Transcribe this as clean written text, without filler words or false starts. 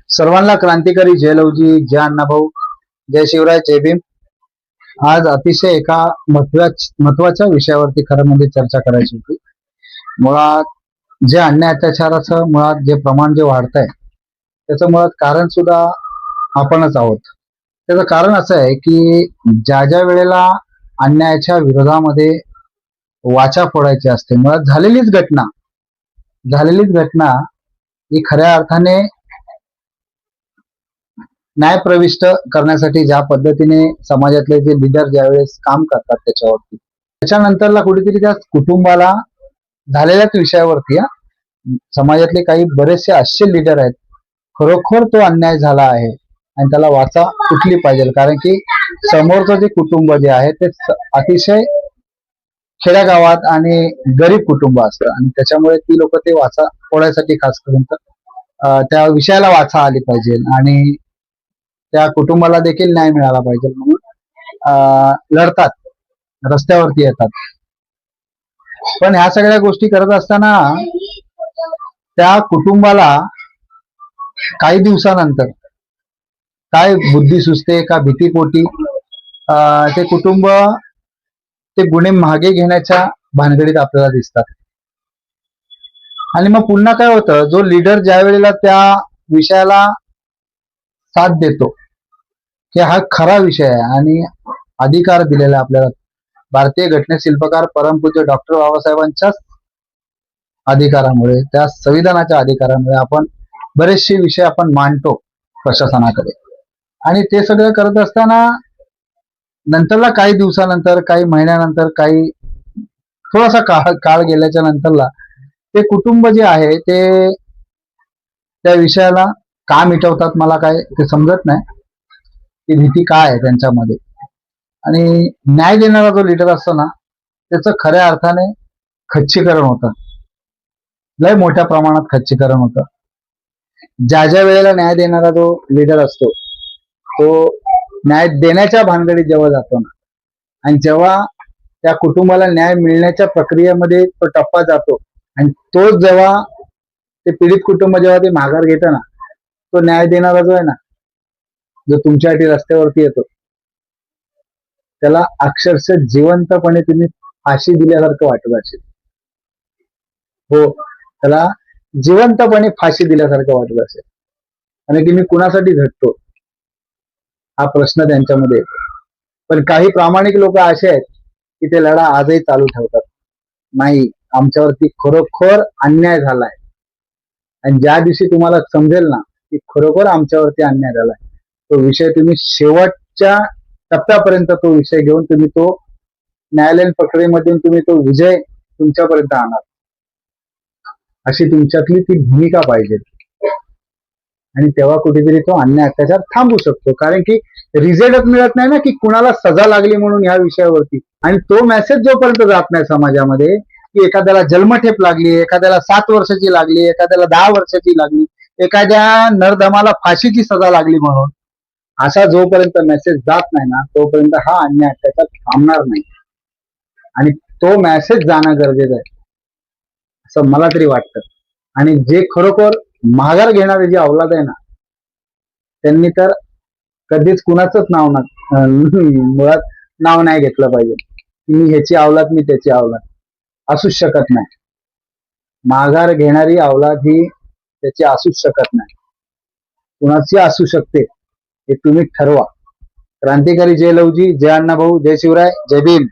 सर्वांना क्रांतिकारी जय लवजी, जय अण्णाभाऊ, जय शिवराय, जय भीम. आज अतिशय एका महत्वाच्या विषयावरती खरं म्हणजे चर्चा करायची होती. मुळात जे अन्याय अत्याचाराचं मुळात जे प्रमाण जे वाढत आहे त्याचं मुळात कारण सुद्धा आपणच आहोत. त्याचं कारण असं आहे की ज्या ज्या वेळेला अन्यायाच्या विरोधामध्ये वाचा फोडायची असते, मुळात झालेलीच घटना ही खऱ्या अर्थाने न्याय प्रविष्ट करण्यासाठी ज्या पद्धतीने समाजातले जे लिडर ज्यावेळेस काम करतात त्याच्यानंतरला कुठेतरी त्या कुटुंबाला झालेल्याच विषयावरती समाजातले काही बरेचसे असे लिडर आहेत, खरोखर तो अन्याय झाला आहे आणि त्याला वाचा फुटली पाहिजे. कारण की समोरचं जे कुटुंब जे आहे ते अतिशय खेड्यागावात आणि गरीब कुटुंब असतं आणि त्याच्यामुळे ती लोक ते वाचा फोडायसाठी खास करून त्या विषयाला वाचा आली पाहिजे आणि त्या कुटुंबाला देखील न्याय मिळाला पाहिजे म्हणून लढतात, रस्त्यावरती येतात. पण ह्या सगळ्या गोष्टी करत असताना त्या कुटुंबाला काही दिवसानंतर काय बुद्धी सुचते का भीतीपोटी ते कुटुंब ते गुन्हे मागे घेण्याच्या भानगडीत आपल्याला दिसतात. आणि मग पुन्हा काय होतं, जो लीडर ज्या वेळेला त्या विषयाला साथ देतो की हा खरा विषय आहे आणि अधिकार दिलेला आपल्याला भारतीय घटनाशिल्पकार परमपूज्य डॉक्टर बाबासाहेबांच्याच अधिकारामुळे, त्या संविधानाच्या अधिकारामुळे आपण बरेचसे विषय आपण मांडतो प्रशासनाकडे. आणि ते सगळं करत असताना नंतरला काही दिवसानंतर, काही महिन्यानंतर, काही थोडासा काळ गेल्याच्या नंतरला ते कुटुंब जे आहे ते त्या विषयाला का मिटवतात मला काय ते समजत नाही. ती भीती काय आहे त्यांच्यामध्ये. आणि न्याय देणारा जो लीडर असतो ना त्याचं खऱ्या अर्थाने खच्चीकरण होतं, लय मोठ्या प्रमाणात खच्चीकरण होतं. ज्या ज्या वेळेला न्याय देणारा जो लीडर असतो तो न्याय देण्याच्या भानगडीत जेव्हा जातो ना आणि जेव्हा त्या कुटुंबाला न्याय मिळण्याच्या प्रक्रियेमध्ये तो टप्पा जातो आणि तो जेव्हा ते पीडित कुटुंब जेव्हा ते माघार घेतं ना, तो न्याय देणारा जो आहे ना, जो तुमच्यासाठी रस्त्यावरती येतो त्याला अक्षरशः जिवंतपणे तुम्ही फाशी दिल्यासारखं वाटत असेल. हो, त्याला जिवंतपणे फाशी दिल्यासारखं वाटत असेल. आणि की मी कुणासाठी झटतो हा प्रश्न त्यांच्यामध्ये येतो. पण काही प्रामाणिक लोक असे आहेत की ते लढा आजही चालू ठेवतात. नाही, आमच्यावरती खरोखर अन्याय झालाय आणि ज्या दिवशी तुम्हाला समजेल ना की खरोखर आमच्यावरती अन्याय झालाय तो विषय तुम्ही शेवटच्या टप्प्यापर्यंत तो विषय घेऊन तुम्ही तो न्यायालयीन प्रक्रियेमधून तुम्ही तो विजय तुमच्यापर्यंत आणणार, अशी तुमच्यातली ती भूमिका पाहिजे. आणि तेव्हा कुठेतरी तो अन्याय अत्याचार थांबू शकतो. कारण की रिझल्टच मिळत नाही ना की कुणाला सजा लागली म्हणून ह्या विषयावरती. आणि तो मेसेज जोपर्यंत जात नाही समाजामध्ये की एखाद्याला जन्मठेप लागली, एखाद्याला 7 वर्षाची लागली, एखाद्याला 10 वर्षाची लागली, एखाद्या नरधमाला फाशीची सजा लागली म्हणून, असा जोपर्यंत मेसेज जात नाही ना तोपर्यंत हा अन्याय अत्याचार थांबणार नाही. आणि तो मेसेज जाणं गरजेचं आहे असं मला तरी वाटतं. आणि जे खरोखर माघार घेणारे जे अवलाद आहे ना त्यांनी तर कधीच कुणाचंच मुळात नाव नाही घेतलं पाहिजे. मी ह्याची अवलाद, मी त्याची अवलाद असूच शकत नाही. माघार घेणारी अवलाद ही त्याची असूच शकत नाही, कुणाची असू शकते हे तुम्ही ठरवा. क्रांतिकारी जय लवजी, जय अण्णाभाऊ, जय शिवराय, जय भीम.